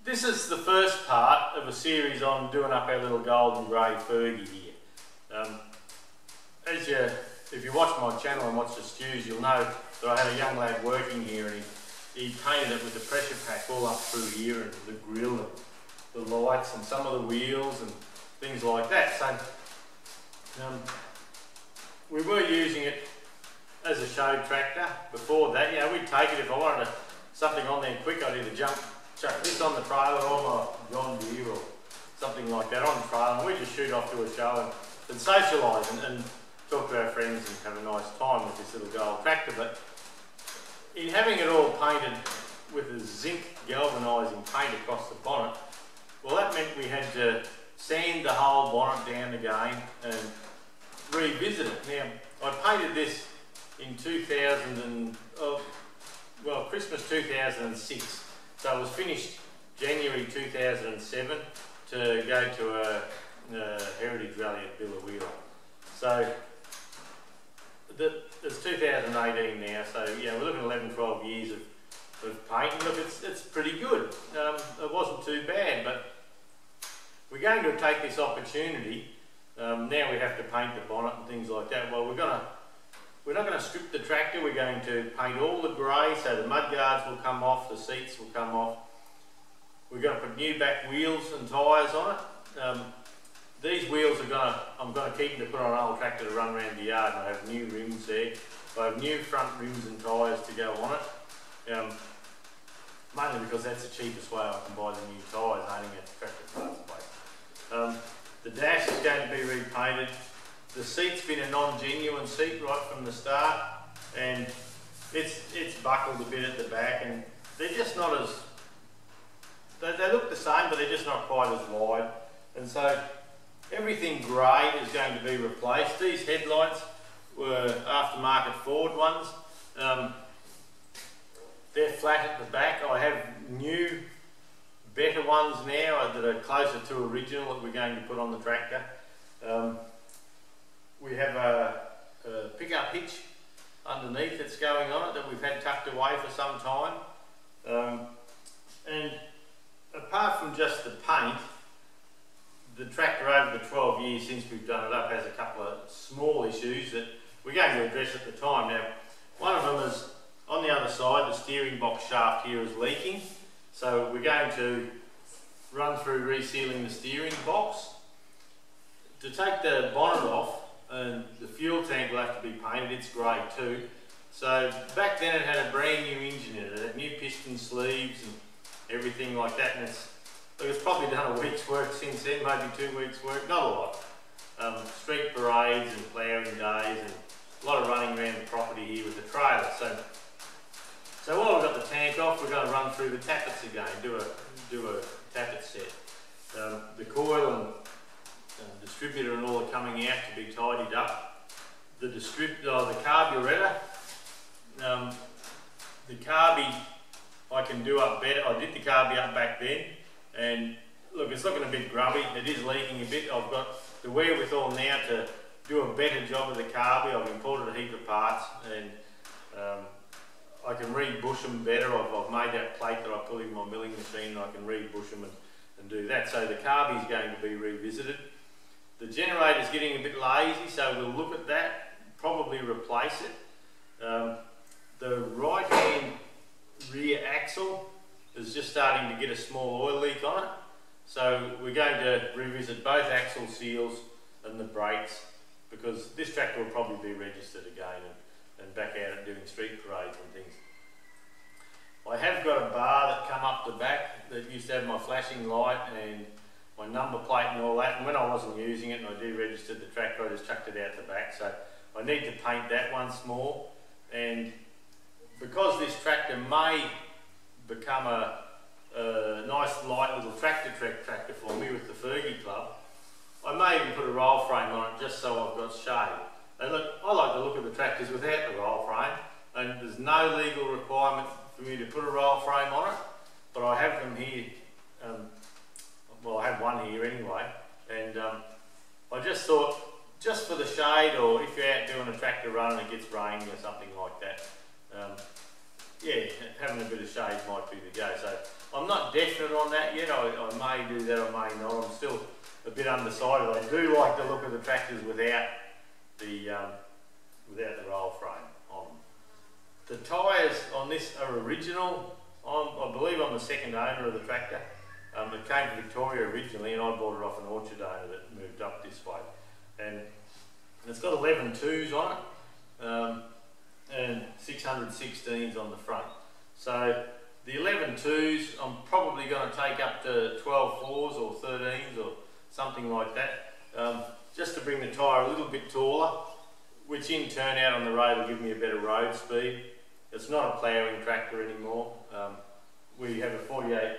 This is the first part of a series on doing up our little golden grey Fergie here. If you watch my channel and watch the stews, you'll know that I had a young lad working here, and he painted it with the pressure pack all up through here, and the grill and the lights and some of the wheels and things like that. So we were using it as a show tractor. Before that, we'd take it if I wanted something on there quick. I'd either chuck this on the trailer or my John Deere or something like that on the trailer, and we'd just shoot off to a show and socialise and talk to our friends and have a nice time with this little gold tractor. But in having it all painted with a zinc galvanising paint across the bonnet, well, that meant we had to sand the whole bonnet down again and revisit it. Now, I painted this in Christmas 2006. So it was finished January 2007 to go to a Heritage Rally at Billawheeler. So it's 2018 now, so we're looking at 11-12 years of painting. Look, it's pretty good. It wasn't too bad, but we're going to take this opportunity. Now we have to paint the bonnet and things like that. Well, we're not going to strip the tractor. We're going to paint all the grey, so the mud guards will come off, the seats will come off. We're going to put new back wheels and tyres on it. These wheels I'm going to keep them to put on an old tractor to run around the yard, and I have new rims there. I have new front rims and tyres to go on it. Mainly because that's the cheapest way I can buy the new tyres, owning a tractor parts place. The dash is going to be repainted. The seat's been a non-genuine seat right from the start, and it's buckled a bit at the back, and they're just not as... They look the same, but they're just not quite as wide. And so everything grey is going to be replaced. These headlights were aftermarket Ford ones. They're flat at the back. I have new, better ones now that are closer to original that we're going to put on the tractor. We have a pickup hitch underneath that's going on it that we've had tucked away for some time. And apart from just the paint, the tractor over the 12 years since we've done it up has a couple of small issues that we're going to address at the time. Now, one of them is on the other side, the steering box shaft here is leaking. So we're going to run through resealing the steering box. To take the bonnet off, and the fuel tank will have to be painted. It's grey too. So back then it had a brand new engine in it. It had new piston sleeves and everything like that, and it's probably done a week's work since then, maybe 2 weeks work, not a lot. Street parades and ploughing days and a lot of running around the property here with the trailer. So while we've got the tank off, we're going to run through the tappets again, do a tappet set. The coil and distributor and all are coming out to be tidied up. The carburetor, the carby I can do up better. I did the carby up back then, and look, it's looking a bit grubby. It is leaking a bit. I've got the wherewithal now to do a better job of the carby. I've imported a heap of parts, and I can rebush them better. I've made that plate that I put in my milling machine, and I can rebush them and do that. So the carby is going to be revisited. The generator's getting a bit lazy, so we'll look at that, probably replace it. The right hand rear axle is just starting to get a small oil leak on it. So we're going to revisit both axle seals and the brakes, because this tractor will probably be registered again and back out at doing street parades and things. I have got a bar that come up the back that used to have my flashing light and my number plate and all that, and when I wasn't using it and I deregistered the tractor, I just chucked it out the back. So I need to paint that once more, and because this tractor may become a nice light little tractor for me with the Fergie Club, I may even put a roll frame on it just so I've got shade. And look, I like the look of the tractors without the roll frame, and there's no legal requirement for me to put a roll frame on it, but I have them here. Well, I have one here anyway, and I just thought, just for the shade, or if you're out doing a tractor run and it gets rainy or something like that, yeah, having a bit of shade might be the go. So I'm not definite on that yet. I may do that, I may not. I'm still a bit undecided. I do like the look of the tractors without the roll frame on them. The tyres on this are original. I believe I'm the second owner of the tractor. It came to Victoria originally, and I bought it off an orchard owner that moved up this way. And it's got 11.2s on it, and 616s on the front. So the 11.2s, I'm probably going to take up to 12 floors or 13s or something like that, just to bring the tyre a little bit taller, which in turn out on the road will give me a better road speed. It's not a ploughing tractor anymore. We have a 48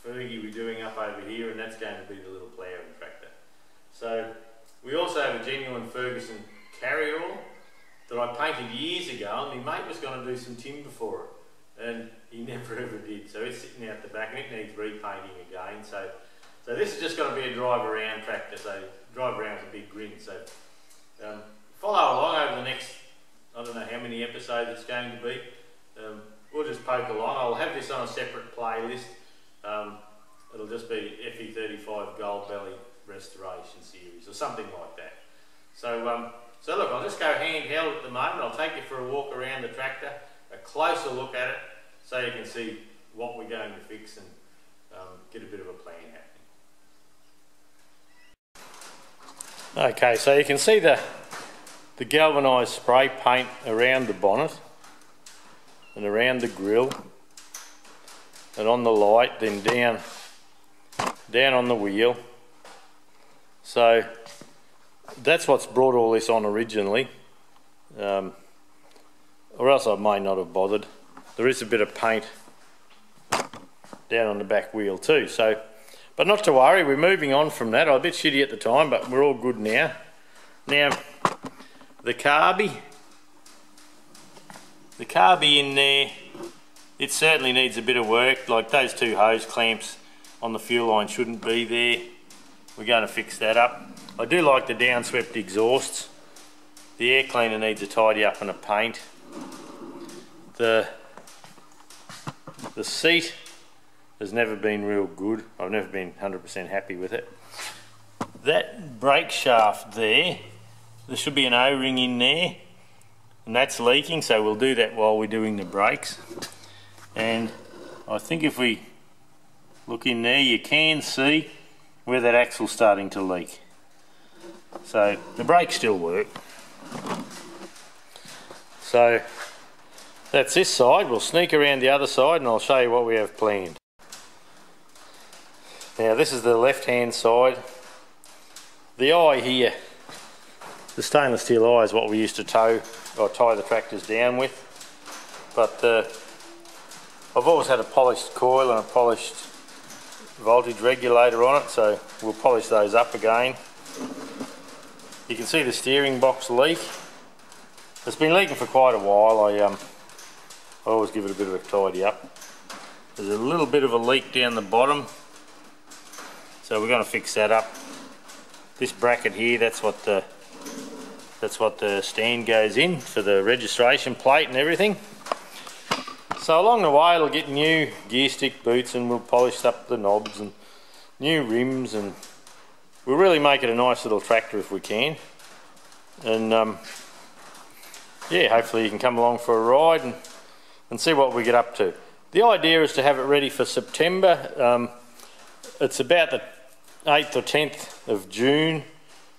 Fergie we're doing up over here, and that's going to be the little ploughing tractor. So we also have a genuine Ferguson carryall that I painted years ago, and my mate was going to do some timber for it, and he never ever did. So it's sitting out the back, and it needs repainting again. So this is just going to be a drive around tractor. So drive around with a big grin. So follow along over the next, I don't know how many episodes it's going to be. We'll just poke along. I'll have this on a separate playlist. It'll just be FE35 Gold Belly Restoration Series or something like that. So look, I'll just go handheld at the moment. I'll take you for a walk around the tractor, a closer look at it, so you can see what we're going to fix and get a bit of a plan happening. Okay, so you can see the galvanised spray paint around the bonnet and around the grille and on the light, then down on the wheel. So that's what's brought all this on originally, or else I may not have bothered. There is a bit of paint down on the back wheel too, so, but not to worry, we're moving on from that. I was a bit shitty at the time, but we're all good now. Now, the carby in there, it certainly needs a bit of work. Like those two hose clamps on the fuel line shouldn't be there. We're going to fix that up. I do like the downswept exhausts. The air cleaner needs a tidy up and a paint. The seat has never been real good. I've never been 100% happy with it. That brake shaft there should be an O-ring in there, and that's leaking, so we'll do that while we're doing the brakes. And I think if we look in there, you can see where that axle's starting to leak. So the brakes still work. So that's this side. We'll sneak around the other side and I'll show you what we have planned. Now this is the left hand side. The eye here, the stainless steel eye, is what we used to tow or tie the tractors down with. But I've always had a polished coil and a polished voltage regulator on it, so we'll polish those up again. You can see the steering box leak. It's been leaking for quite a while. I always give it a bit of a tidy up. There's a little bit of a leak down the bottom, so we're going to fix that up. This bracket here, that's what the stand goes in for the registration plate and everything. So along the way it'll get new gear stick boots, and we'll polish up the knobs and new rims, and we'll really make it a nice little tractor if we can. And yeah, hopefully you can come along for a ride and see what we get up to. The idea is to have it ready for September. It's about the 8th or 10th of June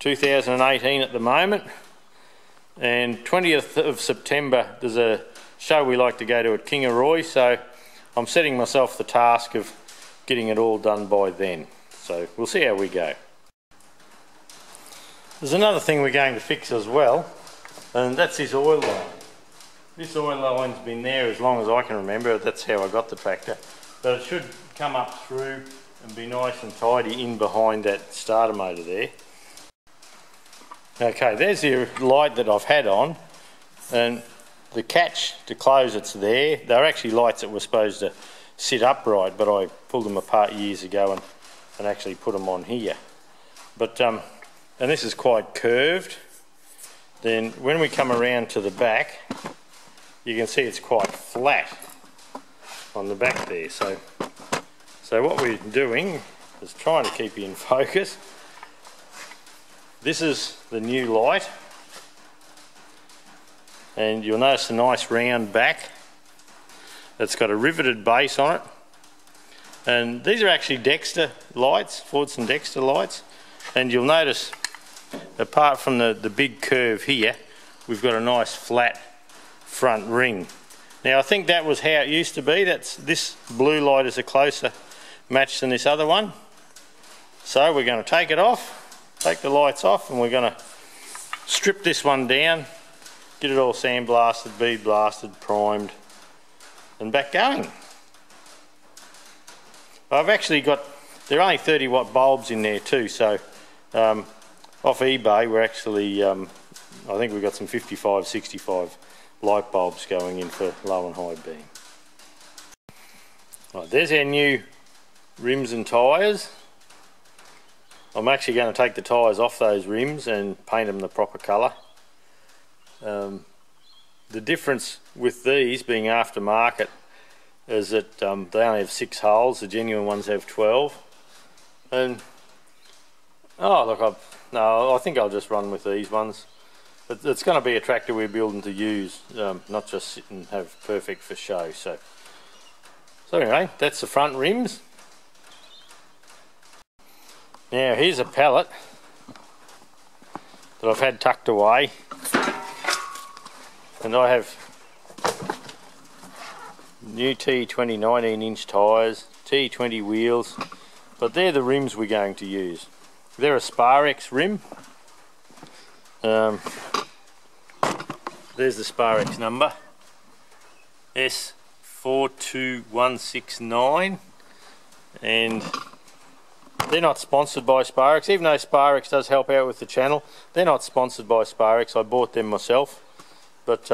2018 at the moment, and 20th of September there's a show we like to go to at Kingaroy, so I'm setting myself the task of getting it all done by then. So we'll see how we go. There's another thing we're going to fix as well, and that's this oil line. This oil line's been there as long as I can remember. That's how I got the tractor, but it should come up through and be nice and tidy in behind that starter motor there. Okay, there's the light that I've had on, and the catch to close it's there. They're actually lights that were supposed to sit upright, but I pulled them apart years ago and actually put them on here. But and this is quite curved. Then when we come around to the back, you can see it's quite flat. on the back there. So what we're doing is trying to keep you in focus. This is the new light, and you'll notice a nice round back. It's got a riveted base on it, and these are actually Dexter lights, Fordson Dexter lights. And you'll notice, apart from the big curve here, we've got a nice flat front ring. Now I think that was how it used to be. This blue light is a closer match than this other one. So we're going to take it off, take the lights off, and we're going to strip this one down, get it all sandblasted, bead blasted, primed, and back going. I've actually got, there are only 30 watt bulbs in there too, so off eBay we're actually, I think we've got some 55, 65 light bulbs going in for low and high beam. Right, there's our new rims and tyres. I'm actually going to take the tyres off those rims and paint them the proper colour. The difference with these being aftermarket is that they only have 6 holes, the genuine ones have 12. And oh look, I think I'll just run with these ones. It's going to be a tractor we're building to use, not just sit and have perfect for show. So anyway, that's the front rims. Now here's a pallet that I've had tucked away, and I have new T20 19-inch tyres, T20 wheels, but they're the rims we're going to use. They're a Sparex rim. There's the Sparex number, S42169, and they're not sponsored by Sparex, even though Sparex does help out with the channel. They're not sponsored by Sparex, I bought them myself. But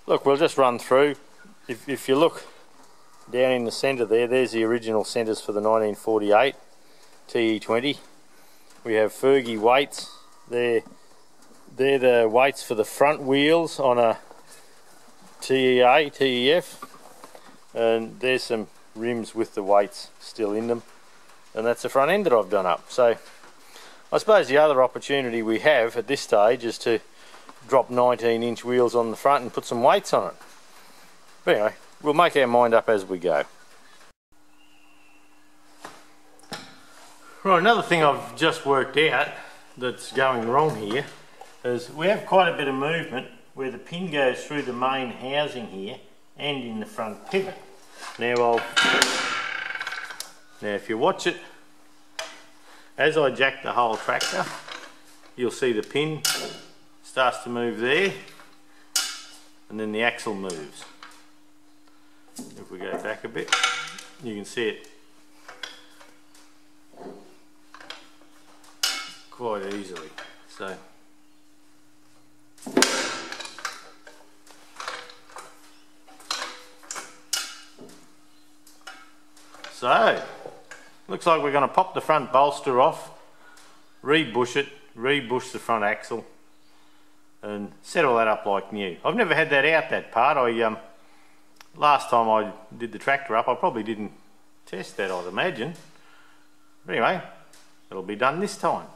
look, we'll just run through. If you look down in the centre there, there's the original centres for the 1948 TE20. We have Fergie weights. They're the weights for the front wheels on a TEA, TEF. And there's some rims with the weights still in them. And that's the front end that I've done up. So I suppose the other opportunity we have at this stage is to drop 19-inch wheels on the front and put some weights on it. But anyway, we'll make our mind up as we go. Right, another thing I've just worked out that's going wrong here is we have quite a bit of movement where the pin goes through the main housing here and in the front pivot. Now if you watch it, as I jack the whole tractor, you'll see the pin starts to move there, and then the axle moves. If we go back a bit, you can see it quite easily. So looks like we're going to pop the front bolster off, rebush it, rebush the front axle, and set all that up like new. I've never had that out, that part. Last time I did the tractor up, I probably didn't test that, I'd imagine. But anyway, it'll be done this time.